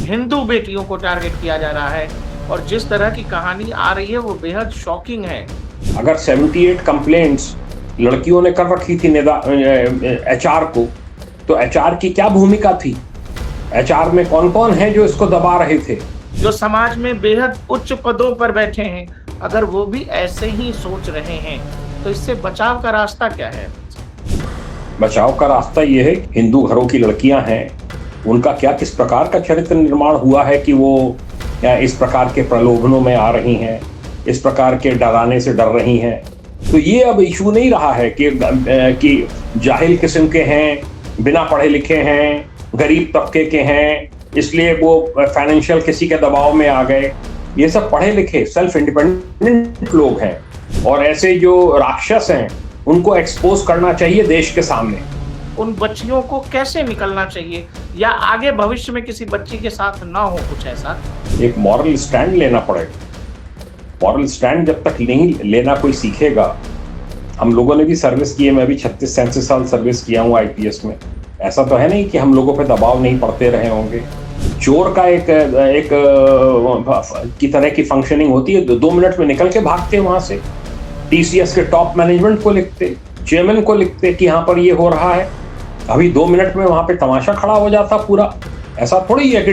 हिंदू बेटियों को टारगेट किया जा रहा है और जिस तरह की कहानी आ रही है वो बेहद शॉकिंग है। अगर 78 कंप्लेंट्स लड़कियों ने कर रखी थी एचआर को, तो एचआर की क्या भूमिका थी? एचआर में कौन कौन है जो इसको दबा रहे थे? जो समाज में बेहद उच्च पदों पर बैठे हैं, अगर वो भी ऐसे ही सोच रहे हैं तो इससे बचाव का रास्ता क्या है? बचाव का रास्ता ये है, हिंदू घरों की लड़कियां हैं, उनका क्या किस प्रकार का चरित्र निर्माण हुआ है कि वो इस प्रकार के प्रलोभनों में आ रही हैं, इस प्रकार के डराने से डर रही हैं। तो ये अब इशू नहीं रहा है कि जाहिल किस्म के हैं, बिना पढ़े लिखे हैं, गरीब तबके के हैं, इसलिए वो फाइनेंशियल किसी के दबाव में आ गए। ये सब पढ़े लिखे सेल्फ इंडिपेंडेंट लोग हैं और ऐसे जो राक्षस हैं उनको एक्सपोज करना चाहिए देश के सामने। उन बच्चियों को कैसे निकलना चाहिए या आगे भविष्य में किसी बच्ची के साथ ना हो कुछ ऐसा? एक मॉरल स्टैंड लेना पड़ेगा। मॉरल स्टैंड जब तक नहीं लेना कोई सीखेगा, हम लोगों ने भी सर्विस की है, मैं भी 36-37 साल सर्विस किया हूँ आईपीएस में। ऐसा तो है नहीं कि हम लोगों पे दबाव नहीं पड़ते रहे होंगे। चोर का एक की तरह की फंक्शनिंग होती है, 2 मिनट में निकल के भागते हैं वहां से। टीसीएस के टॉप मैनेजमेंट को लिखते, चेयरमैन को लिखते कि यहाँ पर ये हो रहा है, अभी 2 मिनट में वहां पे तमाशा खड़ा हो जाता पूरा। ऐसा थोड़ी है कि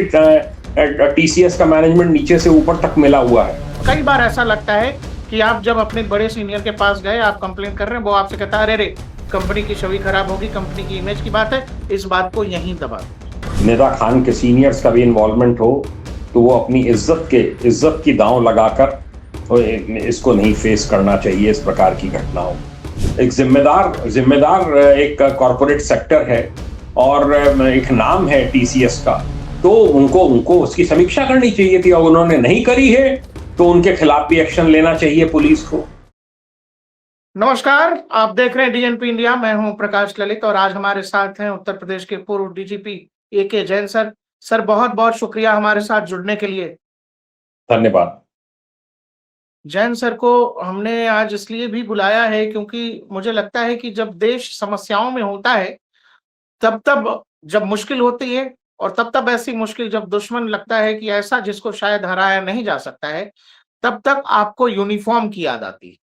टीसीएस का मैनेजमेंट नीचे से ऊपर तक मिला हुआ है। कई बार ऐसा लगता है कि आप जब अपने बड़े सीनियर के पास गए, आप कंप्लेन कर रहे हैं, वो आपसे कहता है अरे कंपनी की छवि खराब होगी, कंपनी की इमेज की बात है, इस बात को यहीं दबा दो। निदा खान के सीनियर्स का भी इन्वॉल्वमेंट हो तो वो अपनी इज्जत की दांव लगाकर इसको नहीं फेस करना चाहिए इस प्रकार की घटनाओं। एक जिम्मेदार एक कॉरपोरेट सेक्टर है और एक नाम है टीसीएस का, तो उनको उसकी समीक्षा करनी चाहिए थी और उन्होंने नहीं करी है, तो उनके खिलाफ भी एक्शन लेना चाहिए पुलिस को। नमस्कार, आप देख रहे हैं डीएनपी इंडिया। मैं हूं प्रकाश ललित और आज हमारे साथ हैं उत्तर प्रदेश के पूर्व डीजीपी एके जैन सर। सर, बहुत बहुत शुक्रिया हमारे साथ जुड़ने के लिए। धन्यवाद। जैन सर को हमने आज इसलिए भी बुलाया है क्योंकि मुझे लगता है कि जब देश समस्याओं में होता है तब जब मुश्किल होती है और तब ऐसी मुश्किल जब दुश्मन लगता है कि ऐसा जिसको शायद हराया नहीं जा सकता है, तब तक आपको यूनिफॉर्म की याद आती है।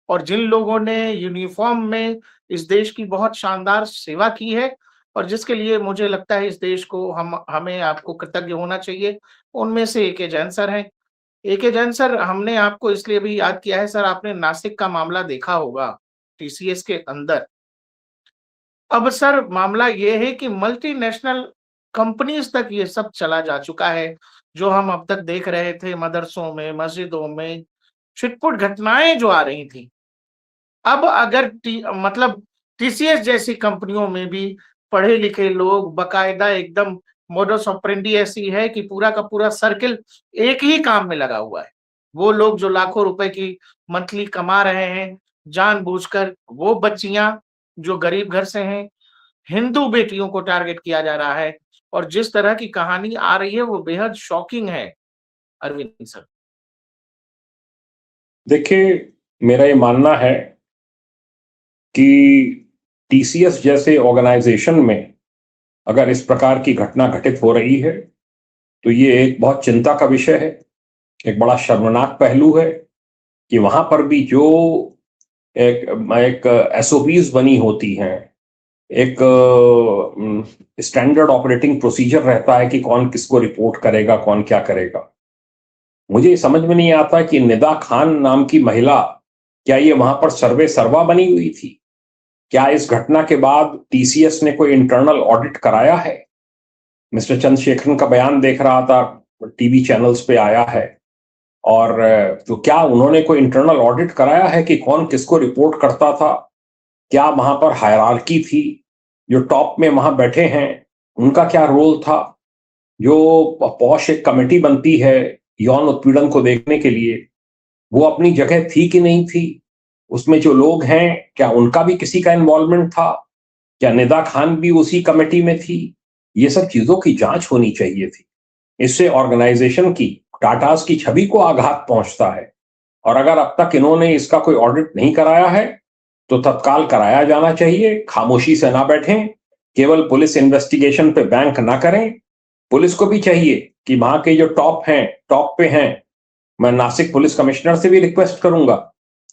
और जिन लोगों ने यूनिफॉर्म में इस देश की बहुत शानदार सेवा की है और जिसके लिए मुझे लगता है इस देश को हमें आपको कृतज्ञ होना चाहिए, उनमें से एके जैन सर हैं। एके जैन सर, हमने आपको इसलिए भी याद किया है सर, आपने नासिक का मामला देखा होगा टीसीएस के अंदर। अब सर मामला ये है कि मल्टीनेशनल कंपनीज तक ये सब चला जा चुका है, जो हम अब तक देख रहे थे मदरसों में, मस्जिदों में छिटपुट घटनाएं जो आ रही थी। अब अगर मतलब टीसीएस जैसी कंपनियों में भी पढ़े लिखे लोग बाकायदा एकदम मोडस ऑपरेंडी ऐसी है कि पूरा का पूरा सर्किल एक ही काम में लगा हुआ है। वो लोग जो लाखों रुपए की मंथली कमा रहे हैं, जानबूझकर वो बच्चियां जो गरीब घर से हैं, हिंदू बेटियों को टारगेट किया जा रहा है और जिस तरह की कहानी आ रही है वो बेहद शॉकिंग है। अरविंद सर, देखिए, मेरा ये मानना है कि टीसीएस जैसे ऑर्गेनाइजेशन में अगर इस प्रकार की घटना घटित हो रही है तो ये एक बहुत चिंता का विषय है। एक बड़ा शर्मनाक पहलू है कि वहां पर भी जो एक एसओपीज बनी होती हैं, एक स्टैंडर्ड ऑपरेटिंग प्रोसीजर रहता है कि कौन किसको रिपोर्ट करेगा, कौन क्या करेगा। मुझे समझ में नहीं आता कि निदा खान नाम की महिला, क्या ये वहां पर सर्वे सर्वा बनी हुई थी? क्या इस घटना के बाद टीसीएस ने कोई इंटरनल ऑडिट कराया है? मिस्टर चंद्रशेखरन का बयान देख रहा था, टीवी चैनल्स पे आया है, और तो क्या उन्होंने कोई इंटरनल ऑडिट कराया है कि कौन किसको रिपोर्ट करता था? क्या वहां पर हायरार्की थी? जो टॉप में वहां बैठे हैं उनका क्या रोल था? जो पॉश एक कमेटी बनती है यौन उत्पीड़न को देखने के लिए, वो अपनी जगह थी कि नहीं थी? उसमें जो लोग हैं, क्या उनका भी किसी का इन्वॉल्वमेंट था? क्या निदा खान भी उसी कमेटी में थी? ये सब चीजों की जांच होनी चाहिए थी। इससे ऑर्गेनाइजेशन की, टाटास की छवि को आघात पहुंचता है। और अगर अब तक इन्होंने इसका कोई ऑडिट नहीं कराया है तो तत्काल कराया जाना चाहिए। खामोशी से ना बैठें, केवल पुलिस इन्वेस्टिगेशन पे बैंक ना करें। पुलिस को भी चाहिए कि वहां के जो टॉप पे हैं, मैं नासिक पुलिस कमिश्नर से भी रिक्वेस्ट करूंगा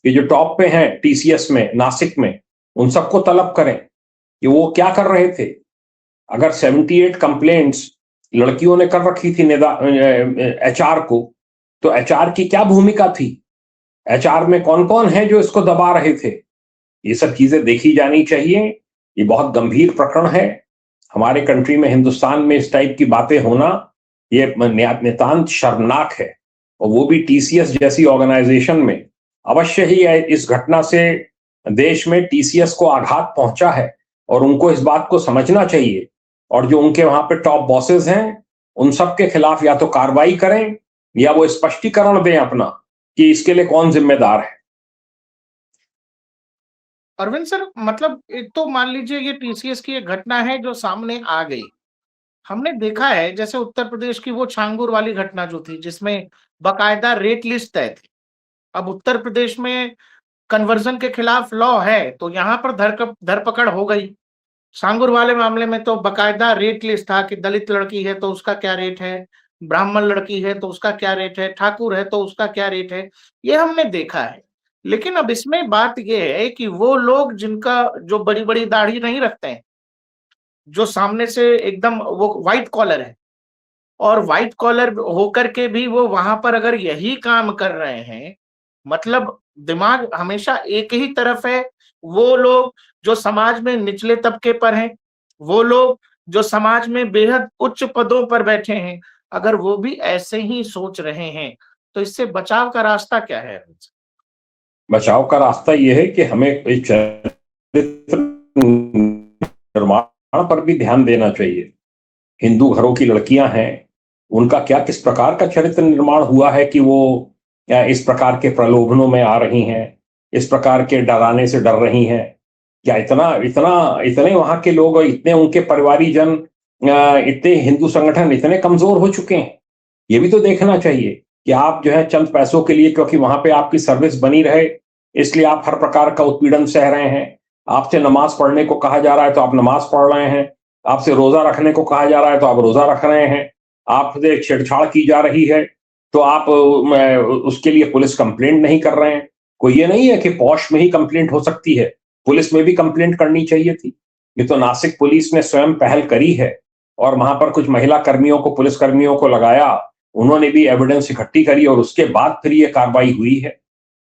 कि जो टॉप पे हैं टीसीएस में, नासिक में, उन सबको तलब करें कि वो क्या कर रहे थे। अगर 78 कंप्लेंट्स लड़कियों ने कर रखी थी एचआर को, तो एचआर की क्या भूमिका थी, एचआर में कौन कौन है जो इसको दबा रहे थे। ये सब चीजें देखी जानी चाहिए। ये बहुत गंभीर प्रकरण है। हमारे कंट्री में, हिंदुस्तान में इस टाइप की बातें होना ये नितांत शर्मनाक है। और वो भी टीसीएस जैसी ऑर्गेनाइजेशन में। अवश्य ही इस घटना से देश में टीसीएस को आघात पहुंचा है और उनको इस बात को समझना चाहिए। और जो उनके वहां पे टॉप बॉसेस हैं, उन सब के खिलाफ या तो कार्रवाई करें या वो स्पष्टीकरण दें अपना कि इसके लिए कौन जिम्मेदार है। अरविंद सर, मतलब एक तो मान लीजिए ये टीसीएस की एक घटना है जो सामने आ गई। हमने देखा है जैसे उत्तर प्रदेश की वो छांगुर वाली घटना जो थी, जिसमें बकायदा रेट लिस्ट तय थी। अब उत्तर प्रदेश में कन्वर्जन के खिलाफ लॉ है, तो यहाँ पर धरपकड़ हो गई। सांगुर वाले मामले में तो बकायदा रेट लिस्ट था कि दलित लड़की है तो उसका क्या रेट है, ब्राह्मण लड़की है तो उसका क्या रेट है, ठाकुर है तो उसका क्या रेट है, ये हमने देखा है। लेकिन अब इसमें बात यह है कि वो लोग जिनका जो बड़ी बड़ी दाढ़ी नहीं रखते हैं, जो सामने से एकदम वो व्हाइट कॉलर है, और व्हाइट कॉलर होकर के भी वो वहां पर अगर यही काम कर रहे हैं, मतलब दिमाग हमेशा एक ही तरफ है। वो लोग जो समाज में निचले तबके पर हैं, वो लोग जो समाज में बेहद उच्च पदों पर बैठे हैं, अगर वो भी ऐसे ही सोच रहे हैं, तो इससे बचाव का रास्ता क्या है? बचाव का रास्ता यह है कि हमें इस चरित्र निर्माण पर भी ध्यान देना चाहिए। हिंदू घरों की लड़कियां हैं, उनका क्या किस प्रकार का चरित्र निर्माण हुआ है कि वो क्या इस प्रकार के प्रलोभनों में आ रही हैं, इस प्रकार के डराने से डर रही हैं। क्या इतने वहां के लोग और इतने उनके परिवारीजन, इतने हिंदू संगठन इतने कमजोर हो चुके हैं? ये भी तो देखना चाहिए कि आप जो है चंद पैसों के लिए, क्योंकि वहां पे आपकी सर्विस बनी रहे, इसलिए आप हर प्रकार का उत्पीड़न सह रहे हैं। आपसे नमाज पढ़ने को कहा जा रहा है तो आप नमाज पढ़ रहे हैं, आपसे रोजा रखने को कहा जा रहा है तो आप रोजा रख रहे हैं, आपसे छेड़छाड़ की जा रही है तो आप उसके लिए पुलिस कंप्लेंट नहीं कर रहे हैं। कोई ये नहीं है कि पॉश में ही कंप्लेंट हो सकती है, पुलिस में भी कंप्लेंट करनी चाहिए थी। ये तो नासिक पुलिस ने स्वयं पहल करी है और वहां पर कुछ महिला कर्मियों को, पुलिस कर्मियों को लगाया, उन्होंने भी एविडेंस इकट्ठी करी और उसके बाद फिर ये कार्रवाई हुई है।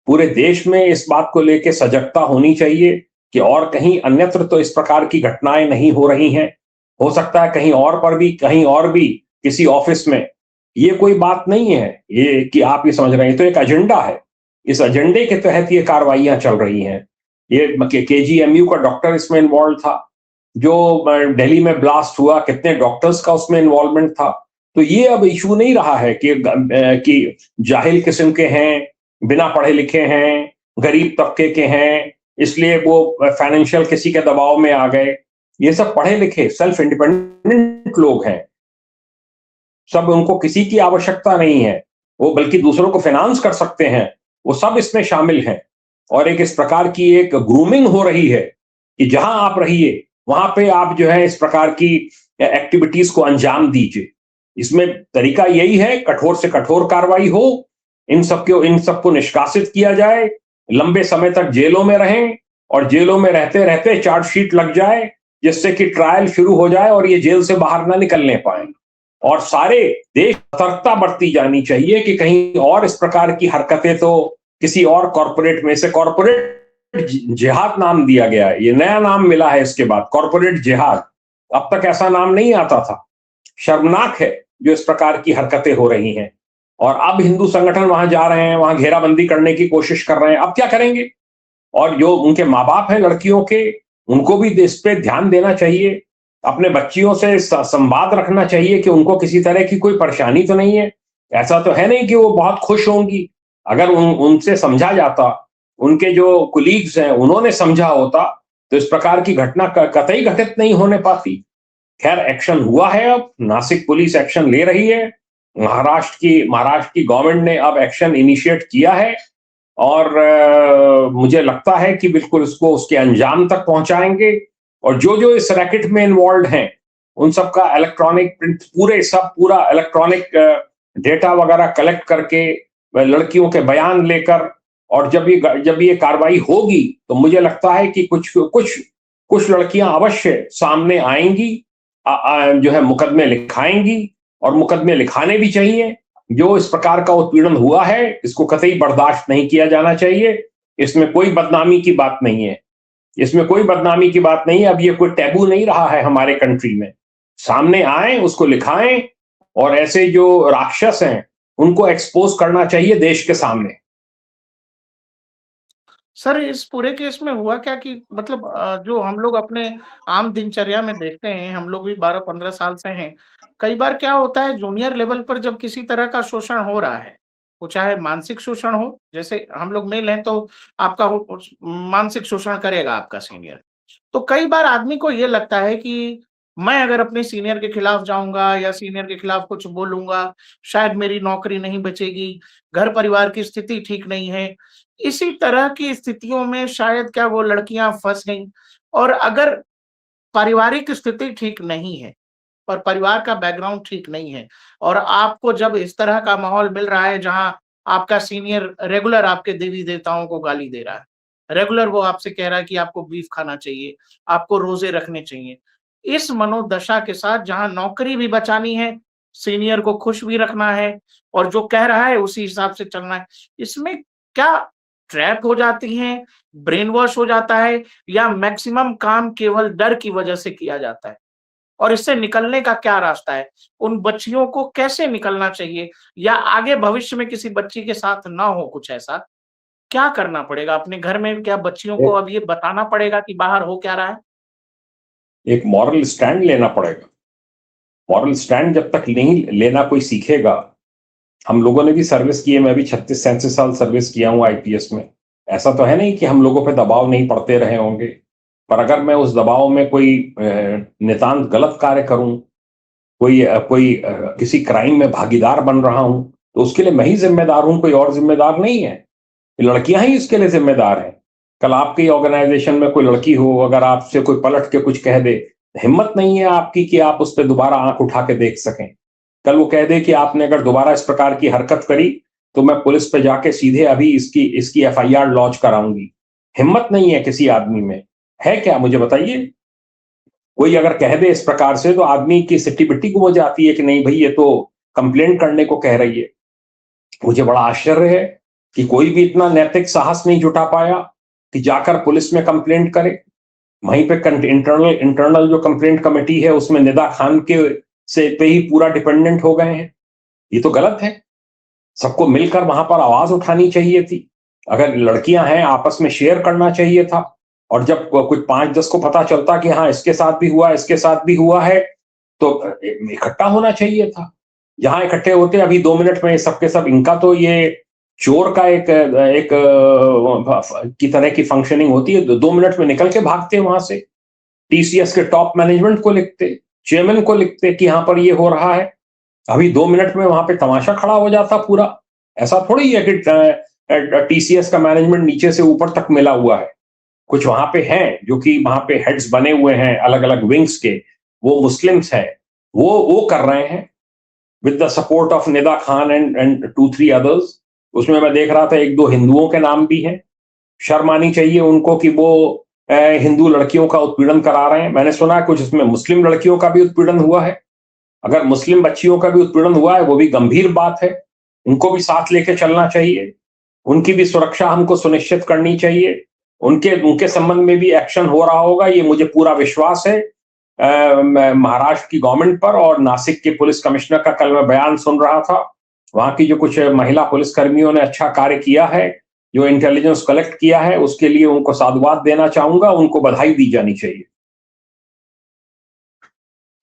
पूरे देश में इस बात को लेकर सजगता होनी चाहिए कि और कहीं अन्यत्र तो इस प्रकार की घटनाएं नहीं हो रही हैं। हो सकता है कहीं और भी किसी ऑफिस में। ये कोई बात नहीं है ये कि आप ये समझ रहे हैं, तो एक एजेंडा है। इस एजेंडे के तहत ये कार्रवाइयां चल रही हैं। ये केजीएमयू का डॉक्टर इसमें इन्वॉल्व था, जो दिल्ली में ब्लास्ट हुआ, कितने डॉक्टर्स का उसमें इन्वॉल्वमेंट था। तो ये अब इशू नहीं रहा है कि जाहिल किस्म के हैं, बिना पढ़े लिखे हैं, गरीब तबके के हैं, इसलिए वो फाइनेंशियल किसी के दबाव में आ गए। ये सब पढ़े लिखे सेल्फ इंडिपेंडेंट लोग हैं, सब, उनको किसी की आवश्यकता नहीं है, वो बल्कि दूसरों को फाइनेंस कर सकते हैं, वो सब इसमें शामिल हैं। और एक इस प्रकार की एक ग्रूमिंग हो रही है कि जहां आप रहिए वहां पे आप जो है इस प्रकार की एक्टिविटीज को अंजाम दीजिए। इसमें तरीका यही है, कठोर से कठोर कार्रवाई हो, इन सबको निष्कासित किया जाए, लंबे समय तक जेलों में रहें और जेलों में रहते रहते चार्जशीट लग जाए, जिससे कि ट्रायल शुरू हो जाए और ये जेल से बाहर ना निकलने पाए। और सारे देश सतर्कता बरती जानी चाहिए कि कहीं और इस प्रकार की हरकतें तो किसी और कॉरपोरेट में से, कॉरपोरेट जिहाद नाम दिया गया है, ये नया नाम मिला है इसके बाद, कॉरपोरेट जिहाद। अब तक ऐसा नाम नहीं आता था। शर्मनाक है जो इस प्रकार की हरकतें हो रही हैं। और अब हिंदू संगठन वहां जा रहे हैं, वहां घेराबंदी करने की कोशिश कर रहे हैं। अब क्या करेंगे? और जो उनके माँ बाप हैं लड़कियों के, उनको भी इस पे ध्यान देना चाहिए, अपने बच्चियों से संवाद रखना चाहिए कि उनको किसी तरह की कोई परेशानी तो नहीं है। ऐसा तो है नहीं कि वो बहुत खुश होंगी। अगर उनसे समझा जाता, उनके जो कुलीग्स हैं उन्होंने समझा होता, तो इस प्रकार की घटना कतई घटित नहीं होने पाती। खैर, एक्शन हुआ है, अब नासिक पुलिस एक्शन ले रही है, महाराष्ट्र की गवर्नमेंट ने अब एक्शन इनिशिएट किया है और मुझे लगता है कि बिल्कुल इसको उसके अंजाम तक पहुंचाएंगे। और जो जो इस रैकेट में इन्वॉल्व हैं, उन सब का इलेक्ट्रॉनिक प्रिंट, पूरा इलेक्ट्रॉनिक डेटा वगैरह कलेक्ट करके, लड़कियों के बयान लेकर, और जब ये कार्रवाई होगी तो मुझे लगता है कि कुछ लड़कियां अवश्य सामने आएंगी, जो है मुकदमे लिखाएंगी, और मुकदमे लिखाने भी चाहिए। जो इस प्रकार का उत्पीड़न हुआ है इसको कतई बर्दाश्त नहीं किया जाना चाहिए। इसमें कोई बदनामी की बात नहीं है, इसमें कोई बदनामी की बात नहीं है। अब ये कोई टैबू नहीं रहा है हमारे कंट्री में। सामने आए, उसको लिखाएं, और ऐसे जो राक्षस हैं उनको एक्सपोज करना चाहिए देश के सामने। सर, इस पूरे केस में हुआ क्या कि मतलब जो हम लोग अपने आम दिनचर्या में देखते हैं, हम लोग भी 12-15 साल से हैं। कई बार क्या होता है, जूनियर लेवल पर जब किसी तरह का शोषण हो रहा है, वो चाहे मानसिक शोषण हो, जैसे हम लोग मेल हैं तो आपका मानसिक शोषण करेगा आपका सीनियर। तो कई बार आदमी को ये लगता है कि मैं अगर अपने सीनियर के खिलाफ जाऊँगा या सीनियर के खिलाफ कुछ बोलूँगा, शायद मेरी नौकरी नहीं बचेगी, घर परिवार की स्थिति ठीक नहीं है। इसी तरह की स्थितियों में शायद क्या वो लड़कियाँ फँस गईं, और अगर पारिवारिक स्थिति ठीक नहीं है और परिवार का बैकग्राउंड ठीक नहीं है, और आपको जब इस तरह का माहौल मिल रहा है जहाँ आपका सीनियर रेगुलर आपके देवी-देवताओं को गाली दे रहा है, रेगुलर वो आपसे कह रहा है कि आपको बीफ खाना चाहिए, आपको रोज़े रखने चाहिए। इस मनोदशा के साथ जहाँ नौकरी भी बचानी है, सीनियर को खुश भी रखना है और जो कह रहा है उसी हिसाब से चलना है। इसमें क्या ट्रैप हो जाती हैं, ब्रेन वॉश हो जाता है, या मैक्सिमम काम केवल डर की वजह से किया जाता है? और इससे निकलने का क्या रास्ता है? उन बच्चियों को कैसे निकलना चाहिए, या आगे भविष्य में किसी बच्ची के साथ ना हो कुछ ऐसा, क्या करना पड़ेगा? अपने घर में क्या बच्चियों को अब ये बताना पड़ेगा कि बाहर हो क्या रहा है? एक मॉरल स्टैंड लेना पड़ेगा। मॉरल स्टैंड जब तक नहीं लेना कोई सीखेगा, हम लोगों ने भी सर्विस की है, मैं भी 36-37 साल सर्विस किया हूँ आईपीएस में। ऐसा तो है नहीं कि हम लोगों पे दबाव नहीं पड़ते रहे होंगे, पर अगर मैं उस दबाव में कोई नितांत गलत कार्य करूं, कोई किसी क्राइम में भागीदार बन रहा हूं, तो उसके लिए मैं ही जिम्मेदार हूं, कोई और जिम्मेदार नहीं है। लड़कियां ही इसके लिए जिम्मेदार हैं। कल आपकी ऑर्गेनाइजेशन में कोई लड़की हो, अगर आपसे कोई पलट के कुछ कह दे, हिम्मत नहीं है आपकी कि आप उस पर दोबारा आंख उठा के देख सकें। कल वो कह दे कि आपने अगर दोबारा इस प्रकार की हरकत करी तो मैं पुलिस पे जाके सीधे अभी इसकी एफआईआर लॉन्च कराऊंगी। हिम्मत नहीं है किसी आदमी में, है क्या? मुझे बताइए। कोई अगर कह दे इस प्रकार से तो आदमी की सिट्टी बिट्टी गुम हो जाती है कि नहीं भाई, ये तो कंप्लेंट करने को कह रही है। मुझे बड़ा आश्चर्य है कि कोई भी इतना नैतिक साहस नहीं जुटा पाया कि जाकर पुलिस में कंप्लेंट करे। वहीं पे इंटरनल जो कंप्लेंट कमेटी है उसमें निदा खान के से पे ही पूरा डिपेंडेंट हो गए हैं। ये तो गलत है। सबको मिलकर वहां पर आवाज उठानी चाहिए थी। अगर लड़कियां हैं आपस में शेयर करना चाहिए था, और जब कुछ 5-10 को पता चलता कि हाँ इसके साथ भी हुआ, इसके साथ भी हुआ है, तो इकट्ठा होना चाहिए था। जहां इकट्ठे होते अभी 2 मिनट में सबके सब, इनका तो ये चोर का एक की तरह की फंक्शनिंग होती है। 2 मिनट में निकल के भागते वहां से, टीसीएस के टॉप मैनेजमेंट को लिखते, चेयरमैन को लिखते कि यहां पर ये हो रहा है। अभी 2 मिनट में वहां पे तमाशा खड़ा हो जाता पूरा। ऐसा थोड़ी है कि टीसीएस का मैनेजमेंट नीचे से ऊपर तक मिला हुआ है। कुछ वहां पे हैं जो कि वहां पे हेड्स बने हुए हैं अलग अलग विंग्स के, वो मुस्लिम्स हैं, वो कर रहे हैं with the support of Nida Khan and 2-3 others. उसमें मैं देख रहा था 1-2 हिंदुओं के नाम भी हैं। शर्म आनी चाहिए उनको कि वो हिंदू लड़कियों का उत्पीड़न करा रहे हैं। मैंने सुना है कुछ इसमें मुस्लिम लड़कियों का भी उत्पीड़न हुआ है। अगर मुस्लिम बच्चियों का भी उत्पीड़न हुआ है वो भी गंभीर बात है, उनको भी साथ लेके चलना चाहिए, उनकी भी सुरक्षा हमको सुनिश्चित करनी चाहिए। उनके संबंध में भी एक्शन हो रहा होगा, ये मुझे पूरा विश्वास है। महाराष्ट्र की गवर्नमेंट पर और नासिक के पुलिस कमिश्नर का कल मैं बयान सुन रहा था। वहां की जो कुछ महिला पुलिस कर्मियों ने अच्छा कार्य किया है, जो इंटेलिजेंस कलेक्ट किया है, उसके लिए उनको साधुवाद देना चाहूंगा, उनको बधाई दी जानी चाहिए।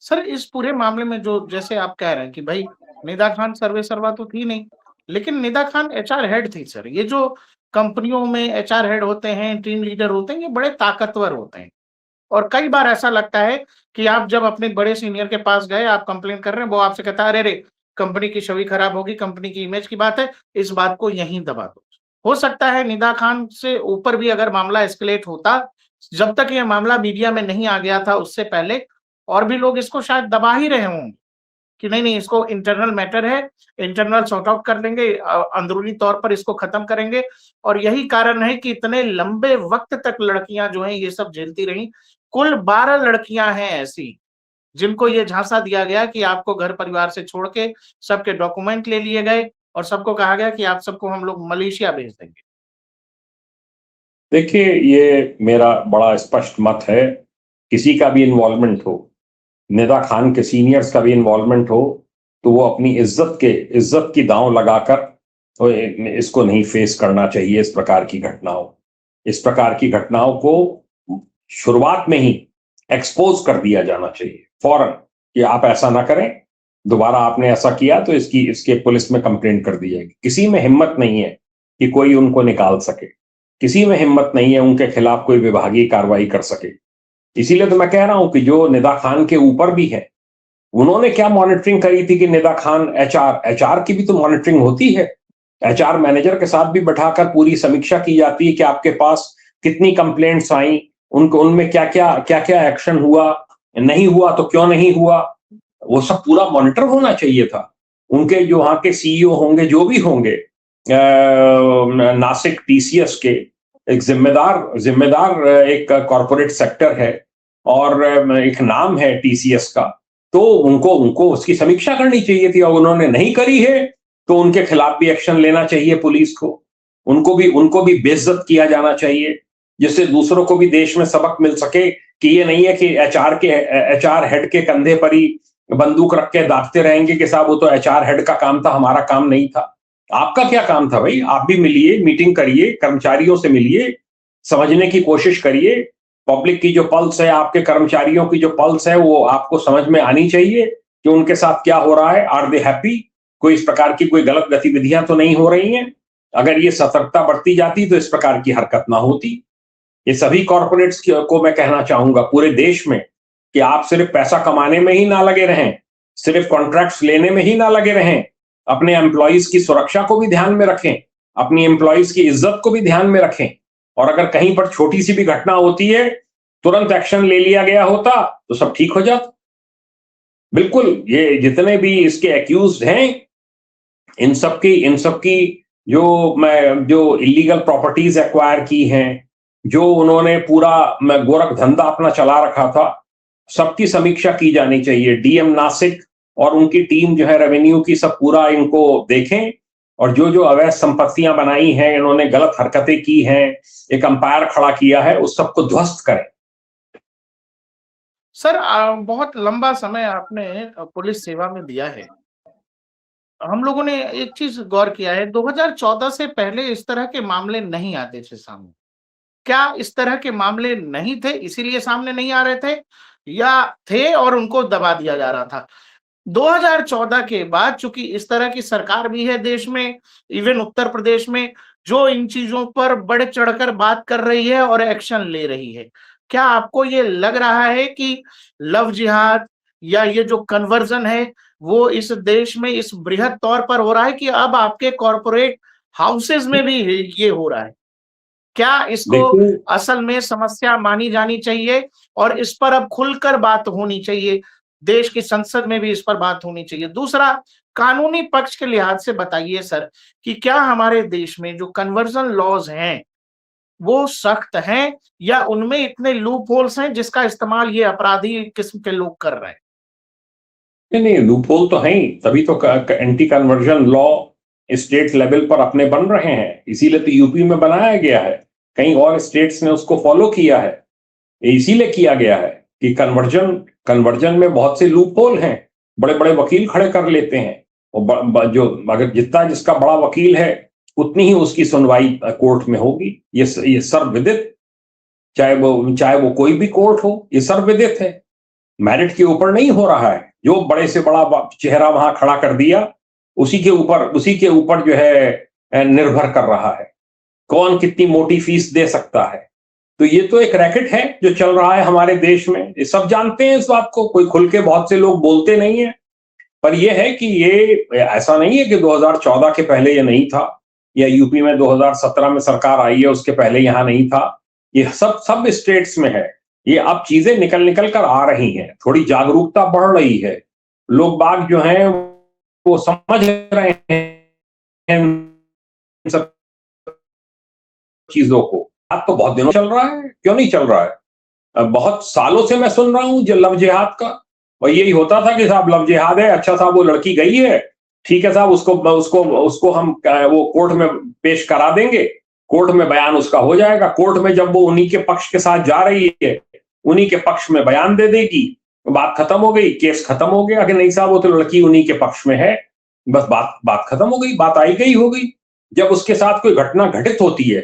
सर, इस पूरे मामले में जो जैसे आप कह रहे हैं कि भाई निदा खान सर्वे सर्वा तो थी नहीं, लेकिन निदा खान एचआर हेड थी सर। ये जो कंपनियों में एचआर हेड होते हैं, टीम लीडर होते हैं, ये बड़े ताकतवर होते हैं। और कई बार ऐसा लगता है कि आप जब अपने बड़े सीनियर के पास गए, आप कंप्लेन कर रहे हैं, वो आपसे कहता है, अरे कंपनी की छवि खराब होगी, कंपनी की इमेज की बात है, इस बात को यहीं दबा दो। हो सकता है निदा खान से ऊपर भी अगर मामला एस्केलेट होता, जब तक ये मामला मीडिया में नहीं आ गया था उससे पहले, और भी लोग इसको शायद दबा ही रहे होंगे कि नहीं, नहीं इसको इंटरनल मैटर है, इंटरनल सॉर्ट आउट कर लेंगे, अंदरूनी तौर पर इसको खत्म करेंगे। और यही कारण है कि इतने लंबे वक्त तक लड़कियां जो हैं ये सब झेलती रहीं। कुल 12 लड़कियां हैं ऐसी जिनको ये झांसा दिया गया कि आपको घर परिवार से छोड़ के सबके डॉक्यूमेंट ले लिए गए और सबको कहा गया कि आप सबको हम लोग मलेशिया भेज देंगे। देखिए, ये मेरा बड़ा स्पष्ट मत है, किसी का भी इन्वॉल्वमेंट हो, निदा खान के सीनियर्स का भी इन्वॉल्वमेंट हो, तो वो अपनी इज्जत की दांव लगाकर तो इसको नहीं फेस करना चाहिए। इस प्रकार की घटनाओं को शुरुआत में ही एक्सपोज कर दिया जाना चाहिए फौरन कि आप ऐसा ना करें, दोबारा आपने ऐसा किया तो इसके पुलिस में कंप्लेंट कर दी जाएगी। किसी में हिम्मत नहीं है कि कोई उनको निकाल सके, किसी में हिम्मत नहीं है उनके खिलाफ कोई विभागीय कार्रवाई कर सके। इसीलिए तो मैं कह रहा हूं कि जो निदा खान के ऊपर भी है, उन्होंने क्या मॉनिटरिंग करी थी कि निदा खान एचआर की भी तो मॉनिटरिंग होती है। एचआर मैनेजर के साथ भी बैठाकर पूरी समीक्षा की जाती है कि आपके पास कितनी कंप्लेंट्स आई, उनमें क्या क्या एक्शन हुआ, नहीं हुआ तो क्यों नहीं हुआ, वो सब पूरा मॉनिटर होना चाहिए था। उनके जो वहां के सीईओ होंगे, जो भी होंगे, नासिक टीसीएस के एक जिम्मेदार एक कॉर्पोरेट सेक्टर है और एक नाम है टीसीएस का, तो उनको उसकी समीक्षा करनी चाहिए थी। और उन्होंने नहीं करी है तो उनके खिलाफ भी एक्शन लेना चाहिए पुलिस को, उनको भी बेइज्जत किया जाना चाहिए, जिससे दूसरों को भी देश में सबक मिल सके कि ये नहीं है कि एचआर हेड के कंधे पर ही बंदूक रख के दागते रहेंगे कि साहब वो तो एचआर हेड का काम था, हमारा काम नहीं था। आपका क्या काम था भाई? आप भी मिलिए, मीटिंग करिए, कर्मचारियों से मिलिए, समझने की कोशिश करिए। पब्लिक की जो पल्स है, आपके कर्मचारियों की जो पल्स है, वो आपको समझ में आनी चाहिए कि उनके साथ क्या हो रहा है। Are they happy? कोई इस प्रकार की कोई गलत गतिविधियां तो नहीं हो रही हैं? अगर ये सतर्कता बढ़ती जाती तो इस प्रकार की हरकत ना होती। ये सभी कॉर्पोरेट्स को मैं कहना चाहूंगा पूरे देश में कि आप सिर्फ पैसा कमाने में ही ना लगे रहें, सिर्फ कॉन्ट्रैक्ट्स लेने में ही ना लगे रहें, अपने एम्प्लॉइज की सुरक्षा को भी ध्यान में रखें, अपनी एम्प्लॉइज की इज्जत को भी ध्यान में रखें। और अगर कहीं पर छोटी सी भी घटना होती है, तुरंत एक्शन ले लिया गया होता तो सब ठीक हो जाता। बिल्कुल, ये जितने भी इसके एक्यूज्ड हैं, इन सबकी जो इलीगल प्रॉपर्टीज एक्वायर की हैं, जो उन्होंने पूरा गोरख धंधा अपना चला रखा था, सबकी समीक्षा की जानी चाहिए। डीएम नासिक और उनकी टीम जो है रेवेन्यू की, सब पूरा इनको देखें और जो अवैध संपत्तियां बनाई हैं, इन्होंने गलत हरकतें की हैं, एक अंपायर खड़ा किया है, उस सबको ध्वस्त करें। सर, बहुत लंबा समय आपने पुलिस सेवा में दिया है। हम लोगों ने एक चीज गौर किया है, 2014 से पहले इस तरह के मामले नहीं आते थे सामने। क्या इस तरह के मामले नहीं थे, इसीलिए सामने नहीं आ रहे थे, या थे और उनको दबा दिया जा रहा था? 2014 के बाद चूंकि इस तरह की सरकार भी है देश में, इवन उत्तर प्रदेश में, जो इन चीजों पर बढ़ चढ़कर बात कर रही है और एक्शन ले रही है, क्या आपको ये लग रहा है कि लव जिहाद या ये जो कन्वर्जन है वो इस देश में इस बृहद तौर पर हो रहा है कि अब आपके कॉर्पोरेट हाउसेज में भी ये हो रहा है? क्या इसको देखिए, असल में समस्या मानी जानी चाहिए और इस पर अब खुलकर बात होनी चाहिए, देश की संसद में भी इस पर बात होनी चाहिए? दूसरा, कानूनी पक्ष के लिहाज से बताइए सर कि क्या हमारे देश में जो कन्वर्जन लॉज हैं वो सख्त हैं या उनमें इतने लूप होल्स हैं जिसका इस्तेमाल ये अपराधी किस्म के लोग कर रहे हैं? नहीं, लूप होल तो है ही, तभी तो anti conversion law state level पर अपने बन रहे हैं। इसीलिए तो यूपी में बनाया गया है, कई और स्टेट्स ने उसको फॉलो किया है। इसीलिए किया गया है कि कन्वर्जन में बहुत से लूप होल हैं, बड़े बड़े वकील खड़े कर लेते हैं, और जो अगर जितना जिसका बड़ा वकील है उतनी ही उसकी सुनवाई कोर्ट में होगी। ये सर्वविदित, चाहे वो कोई भी कोर्ट हो, ये सर्वविदित है। मेरिट के ऊपर नहीं हो रहा है, जो बड़े से बड़ा चेहरा वहां खड़ा कर दिया उसी के ऊपर जो है निर्भर कर रहा है, कौन कितनी मोटी फीस दे सकता है। तो ये तो एक रैकेट है जो चल रहा है हमारे देश में, ये सब जानते हैं इस बात को, कोई खुल के बहुत से लोग बोलते नहीं है। पर यह है कि ये ऐसा नहीं है कि 2014 के पहले ये नहीं था, या यूपी में 2017 में सरकार आई है उसके पहले यहां नहीं था। ये सब स्टेट्स में है, ये अब चीजें निकल निकल कर आ रही हैं, थोड़ी जागरूकता बढ़ रही है, लोग बाग जो हैं वो समझ रहे हैं इन सब चीजों को। बात तो बहुत दिनों चल रहा है, क्यों नहीं चल रहा है? बहुत सालों से मैं सुन रहा हूं जो लव जिहाद का, और यही होता था कि साहब लव जिहाद है, अच्छा साहब वो लड़की गई है, ठीक है साहब, उसको उसको उसको हम वो कोर्ट में पेश करा देंगे, कोर्ट में बयान उसका हो जाएगा, कोर्ट में जब वो उन्हीं के पक्ष के साथ जा रही है, उन्हीं के पक्ष में बयान दे देगी, बात खत्म हो गई, केस खत्म हो गया कि नहीं साहब वो तो लड़की उन्हीं के पक्ष में है, बस बात बात खत्म हो गई, बात आई गई हो गई। जब उसके साथ कोई घटना घटित होती है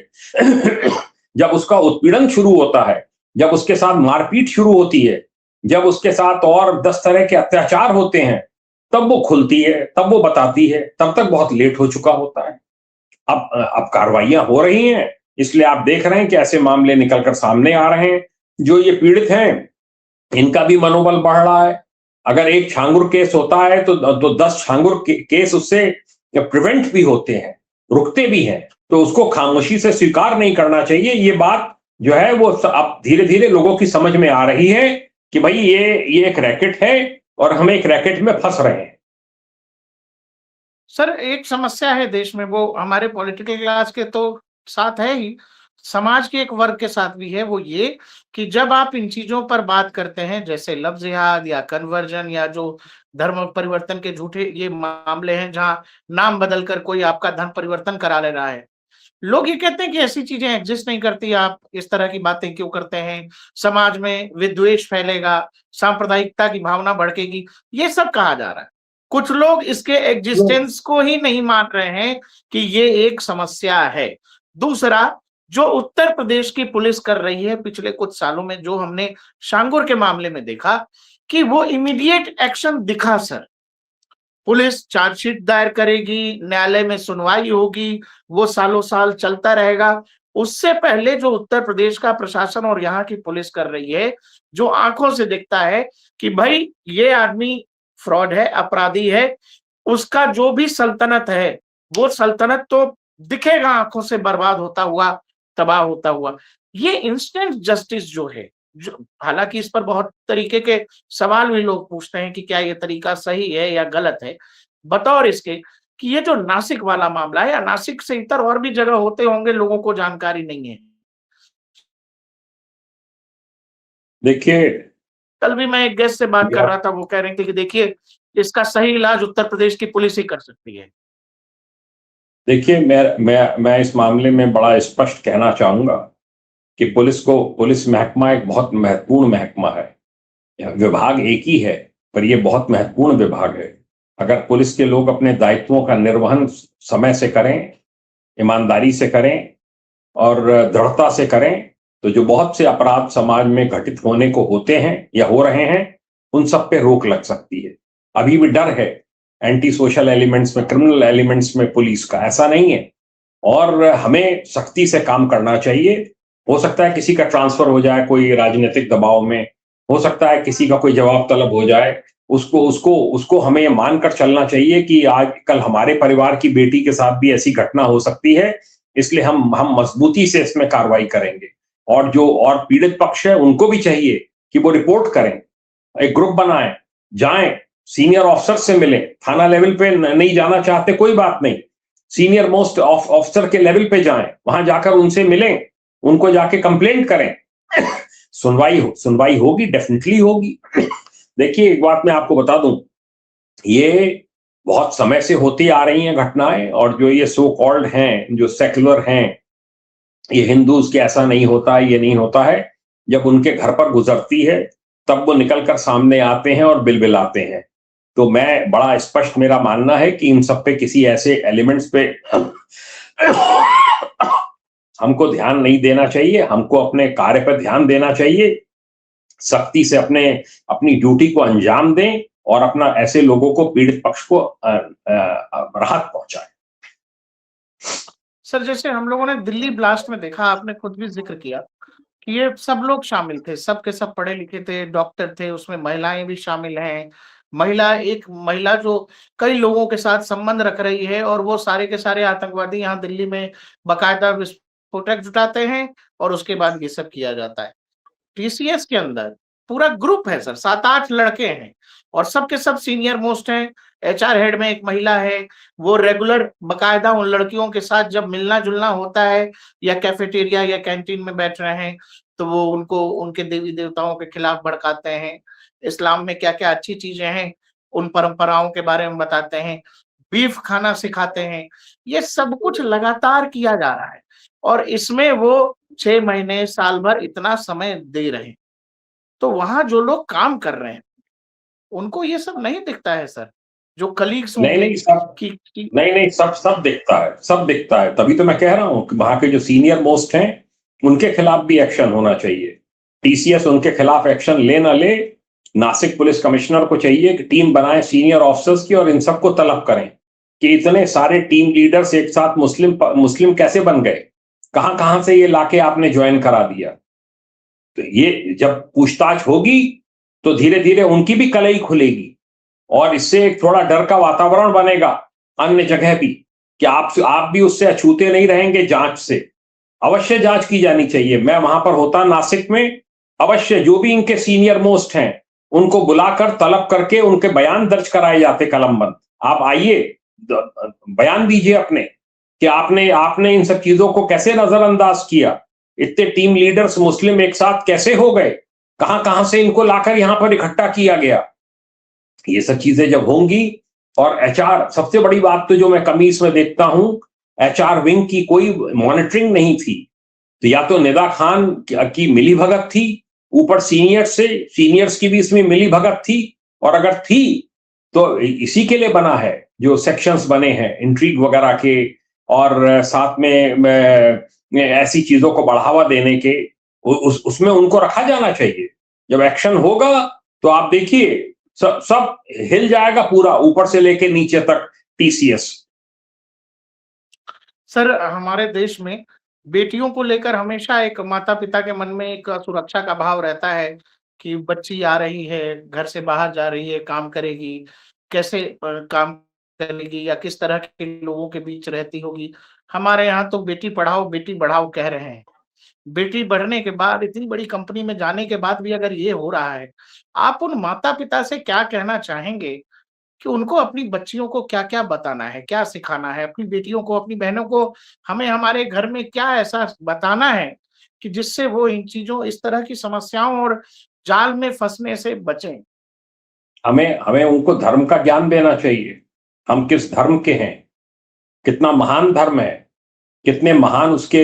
जब उसका उत्पीड़न शुरू होता है, जब उसके साथ मारपीट शुरू होती है, जब उसके साथ और 10 तरह के अत्याचार होते हैं, तब वो खुलती है, तब वो बताती है, तब तक बहुत लेट हो चुका होता है। अब कार्रवाइयां हो रही हैं, इसलिए आप देख रहे हैं कि ऐसे मामले निकलकर सामने आ रहे हैं। जो ये पीड़ित हैं, इनका भी मनोबल बढ़ रहा है। अगर एक छांगुर केस होता है तो 10 छांगुर केस उससे प्रिवेंट भी होते हैं, रुकते भी हैं, तो उसको खामोशी से स्वीकार नहीं करना चाहिए। ये बात जो है वो अब धीरे धीरे लोगों की समझ में आ रही है कि भाई ये एक रैकेट है और हम एक रैकेट में फंस रहे हैं। सर एक समस्या है देश में, वो हमारे पॉलिटिकल क्लास के तो साथ है ही, समाज के एक वर्ग के साथ भी है, वो ये कि जब आप इन चीजों पर बात करते हैं जैसे लव जिहाद या कन्वर्जन या जो धर्म परिवर्तन के झूठे ये मामले हैं जहां नाम बदलकर कोई आपका धर्म परिवर्तन करा ले रहा है, लोग ये कहते हैं कि ऐसी चीजें एग्जिस्ट नहीं करती, आप इस तरह की बातें क्यों करते हैं, समाज में विद्वेष फैलेगा, सांप्रदायिकता की भावना भड़केगी, ये सब कहा जा रहा है। कुछ लोग इसके एग्जिस्टेंस को ही नहीं मान रहे हैं कि ये एक समस्या है। दूसरा, जो उत्तर प्रदेश की पुलिस कर रही है पिछले कुछ सालों में, जो हमने शांगुर के मामले में देखा कि वो इमीडिएट एक्शन दिखा सर, पुलिस चार्जशीट दायर करेगी, न्यायालय में सुनवाई होगी, वो सालों साल चलता रहेगा। उससे पहले जो उत्तर प्रदेश का प्रशासन और यहाँ की पुलिस कर रही है, जो आंखों से दिखता है कि भाई ये आदमी फ्रॉड है, अपराधी है, उसका जो भी सल्तनत है, वो सल्तनत तो दिखेगा आंखों से बर्बाद होता हुआ, तबाह होता हुआ। ये इंस्टेंट जस्टिस जो है, जो हालांकि इस पर बहुत तरीके के सवाल भी लोग पूछते हैं कि क्या ये तरीका सही है या गलत है, बतौर इसके कि ये जो नासिक वाला मामला है, या नासिक से इतर और भी जगह होते होंगे, लोगों को जानकारी नहीं है। देखिए, कल भी मैं एक गेस्ट से बात कर रहा था, वो कह रहे थे कि देखिए इसका सही इलाज उत्तर प्रदेश की पुलिस ही कर सकती है। देखिए मैं इस मामले में बड़ा स्पष्ट कहना चाहूंगा कि पुलिस महकमा एक बहुत महत्वपूर्ण महकमा है। विभाग एक ही है, पर यह बहुत महत्वपूर्ण विभाग है। अगर पुलिस के लोग अपने दायित्वों का निर्वहन समय से करें, ईमानदारी से करें और दृढ़ता से करें, तो जो बहुत से अपराध समाज में घटित होने को होते हैं या हो रहे हैं, उन सब पे रोक लग सकती है। अभी भी डर है एंटी सोशल एलिमेंट्स में, क्रिमिनल एलिमेंट्स में पुलिस का, ऐसा नहीं है। और हमें सख्ती से काम करना चाहिए। हो सकता है किसी का ट्रांसफर हो जाए कोई राजनीतिक दबाव में, हो सकता है किसी का कोई जवाब तलब हो जाए, उसको उसको उसको हमें ये मानकर चलना चाहिए कि आज कल हमारे परिवार की बेटी के साथ भी ऐसी घटना हो सकती है, इसलिए हम मजबूती से इसमें कार्रवाई करेंगे। और जो और पीड़ित पक्ष है उनको भी चाहिए कि वो रिपोर्ट करें, एक ग्रुप बनाएं, जाएं, सीनियर ऑफिसर से मिलें, थाना लेवल पे नहीं जाना चाहते कोई बात नहीं, सीनियर मोस्ट ऑफिसर के लेवल पे जाएं, वहां जाकर उनसे मिलें, उनको जाके कंप्लेंट करें सुनवाई होगी, डेफिनेटली होगी। देखिए एक बात मैं आपको बता दूं, ये बहुत समय से होती आ रही हैं घटनाएं, और जो ये सो कॉल्ड हैं, जो सेक्युलर हैं, ये हिंदूज के ऐसा नहीं होता है, ये नहीं होता है, जब उनके घर पर गुजरती है तब वो निकल कर सामने आते हैं और बिलबिलाते हैं। तो मैं बड़ा स्पष्ट मेरा मानना है कि इन सब पे किसी ऐसे एलिमेंट्स पे हमको ध्यान नहीं देना चाहिए, हमको अपने कार्य पर ध्यान देना चाहिए, सख्ती से अपनी ड्यूटी को अंजाम दें और अपना ऐसे लोगों को, पीड़ित पक्ष को राहत पहुंचाएं। सर जैसे हम लोगों ने दिल्ली ब्लास्ट में देखा, आपने खुद भी जिक्र किया कि ये सब लोग शामिल थे, सब के सब पढ़े लिखे थे, डॉक्टर थे, उसमें महिलाएं भी शामिल हैं। एक महिला जो कई लोगों के साथ संबंध रख रही है, और वो सारे के सारे आतंकवादी यहाँ दिल्ली में बाकायदा विस्फोटक जुटाते हैं और उसके बाद ये सब किया जाता है। टीसीएस के अंदर पूरा ग्रुप है सर, 7-8 लड़के हैं और सब के सब सीनियर मोस्ट हैं। एचआर हेड में एक महिला है, वो रेगुलर बाकायदा उन लड़कियों के साथ जब मिलना-जुलना होता है या कैफेटेरिया या कैंटीन में बैठ रहे हैं, तो वो उनको उनके देवी-देवताओं के खिलाफ भड़काते हैं। इस्लाम में क्या-क्या अच्छी चीज़ें हैं, उन परंपराओं के बारे में बताते हैं, बीफ खाना सिखाते हैं। ये सब कुछ लगातार किया जा रहा है और इसमें वो 6 महीने, साल भर इतना समय दे रहे हैं। तो वहाँ जो लोग काम कर रहे हैं, उनको ये सब नहीं दिखता है सर। जो कलीग्स नहीं होंगे नहीं सब कि नहीं नहीं सब सब दिखता है, सब दिखता है। तभी तो मैं कह रहा हूं कि वहां के जो सीनियर मोस्ट हैं उनके खिलाफ भी एक्शन होना चाहिए। टीसीएस उनके खिलाफ एक्शन ले ना ले, नासिक पुलिस कमिश्नर को चाहिए कि टीम बनाए सीनियर ऑफिसर्स की और इन सबको तलब करें कि इतने सारे टीम लीडर्स एक साथ मुस्लिम मुस्लिम कैसे बन गए, कहां कहां से ये लाके आपने ज्वाइन करा दिया। तो ये जब पूछताछ होगी तो धीरे धीरे उनकी भी कलई खुलेगी और इससे एक थोड़ा डर का वातावरण बनेगा अन्य जगह भी, कि आप भी उससे अछूते नहीं रहेंगे जांच से। अवश्य जांच की जानी चाहिए। मैं वहां पर होता नासिक में, अवश्य जो भी इनके सीनियर मोस्ट हैं उनको बुलाकर तलब करके उनके बयान दर्ज कराए जाते कलमबंद। आप आइए, बयान दीजिए अपने कि आपने आपने इन सब चीजों को कैसे नजरअंदाज किया, इतने टीम लीडर्स मुस्लिम एक साथ कैसे हो गए, कहां कहां से इनको लाकर यहां पर इकट्ठा किया गया। ये सब चीजें जब होंगी, और एचआर, सबसे बड़ी बात तो जो मैं कमी इसमें देखता हूं, एचआर विंग की कोई मॉनिटरिंग नहीं थी। तो या तो निदा खान की मिलीभगत थी, ऊपर सीनियर्स की भी इसमें मिलीभगत थी, और अगर थी तो इसी के लिए बना है जो सेक्शंस बने हैं इंट्रीग वगैरह के, और साथ में ऐसी चीजों को बढ़ावा देने के, उसमें उनको रखा जाना चाहिए। जब एक्शन होगा तो आप देखिए सब हिल जाएगा पूरा, ऊपर से लेके नीचे तक टीसीएस। सर हमारे देश में बेटियों को लेकर हमेशा एक माता-पिता के मन में एक सुरक्षा का भाव रहता है कि बच्ची आ रही है, घर से बाहर जा रही है, काम करेगी, कैसे काम करेगी या किस तरह के लोगों के बीच रहती होगी। हमारे यहाँ तो बेटी पढ़ाओ, बेटी बढ़ाओ कह रहे हैं। बेटी बढ़ने के बाद इतनी बड़ी कंपनी में जाने के बाद भी अगर ये हो रहा है, आप उन माता-पिता से क्या कहना चाहेंगे कि उनको अपनी बच्चियों को क्या-क्या बताना है, क्या सिखाना है? अपनी बेटियों को, अपनी बहनों को हमें हमारे घर में क्या ऐसा बताना है कि जिससे वो इन चीज़ों, इस तरह की समस्याओं और जाल में फँसने से बचें? हमें हमें उनको धर्म का ज्ञान देना चाहिए। हम किस धर्म के हैं, कितना महान धर्म है, कितने महान उसके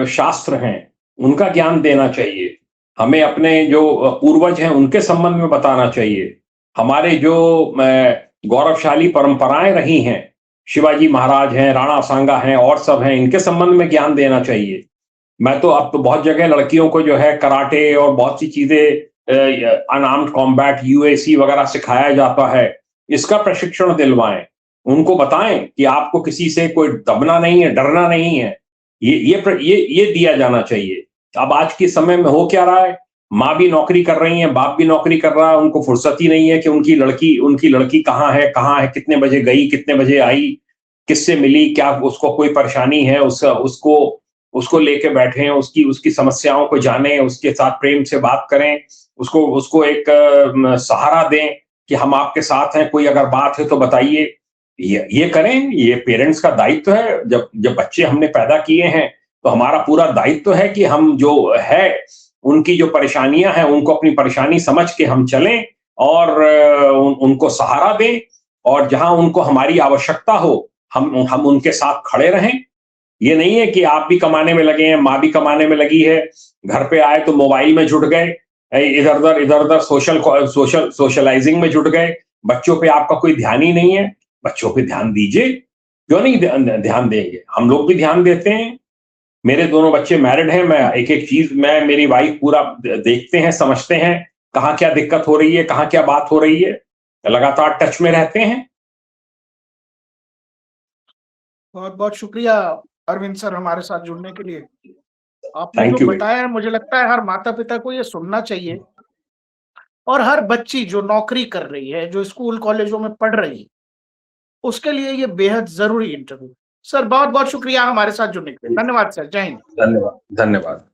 शास्त्र हैं, उनका ज्ञान देना चाहिए। हमें अपने जो पूर्वज हैं उनके संबंध में बताना चाहिए। हमारे जो गौरवशाली परंपराएं रही हैं, शिवाजी महाराज हैं, राणा सांगा हैं और सब हैं, इनके संबंध में ज्ञान देना चाहिए। मैं तो अब तो बहुत जगह लड़कियों को जो है कराटे और बहुत सी चीजें, अनआर्म्ड कॉम्बैट, यूएसी वगैरह सिखाया जाता है। इसका प्रशिक्षण दिलवाएं, उनको बताएं कि आपको किसी से कोई दबना नहीं है, डरना नहीं है। ये दिया जाना चाहिए। अब आज के समय में हो क्या रहा है, माँ भी नौकरी कर रही है, बाप भी नौकरी कर रहा है, उनको फुर्सत ही नहीं है कि उनकी लड़की कहाँ है, कितने बजे गई, कितने बजे आई, किससे मिली, क्या उसको कोई परेशानी है, उसको लेके बैठे, उसकी उसकी समस्याओं को जाने, उसके साथ प्रेम से बात करें, उसको उसको एक सहारा दें कि हम आपके साथ हैं, कोई अगर बात है तो बताइए। ये करें, ये पेरेंट्स का दायित्व है। जब जब बच्चे हमने पैदा किए हैं तो हमारा पूरा दायित्व है कि हम जो है उनकी जो परेशानियां हैं उनको अपनी परेशानी समझ के हम चलें और उनको सहारा दें, और जहां उनको हमारी आवश्यकता हो हम उनके साथ खड़े रहें। ये नहीं है कि आप भी कमाने में लगे हैं, माँ भी कमाने में लगी है, घर पे आए तो मोबाइल में जुट गए, इधर उधर सोशलाइजिंग में जुट गए, बच्चों पे आपका कोई ध्यान ही नहीं है। बच्चों पे ध्यान दीजिए, क्यों नहीं ध्यान देंगे, हम लोग भी ध्यान देते हैं। मेरे दोनों बच्चे मैरिड हैं, मैं एक एक चीज, मैं मेरी वाइफ पूरा देखते हैं, समझते हैं कहाँ क्या दिक्कत हो रही है, कहाँ क्या बात हो रही है, लगातार टच में रहते हैं। बहुत बहुत शुक्रिया अरविंद सर हमारे साथ जुड़ने के लिए। आपने जो थैंक यू। बताया है, मुझे लगता है हर माता पिता को ये सुनना चाहिए और हर बच्ची जो नौकरी कर रही है, जो स्कूल कॉलेजों में पढ़ रही है, उसके लिए ये बेहद जरूरी इंटरव्यू। सर बहुत बहुत शुक्रिया हमारे साथ जुड़ने के लिए। धन्यवाद सर, जय हिंद। धन्यवाद धन्यवाद।